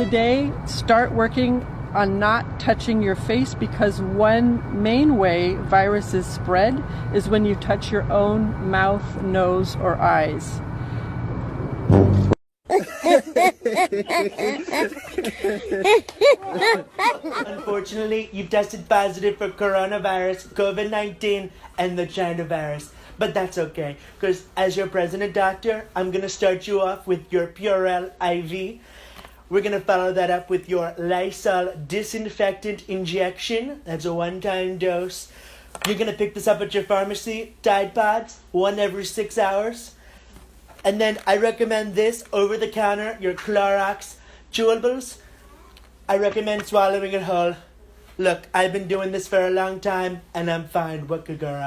today, start working on not touching your face, because one main way viruses spread is when you touch your own mouth, nose, or eyes. Unfortunately, you've tested positive for coronavirus, COVID-19, and the China virus. But that's okay, because as your president doctor, I'm going to start you off with your Purell IV. We're going to follow that up with your Lysol disinfectant injection. That's a one-time dose. You're going to pick this up at your pharmacy, Tide Pods, 1 every 6 hours. And then I recommend this over-the-counter, your Clorox chewables. I recommend swallowing it whole. Look, I've been doing this for a long time, and I'm fine. What could go wrong?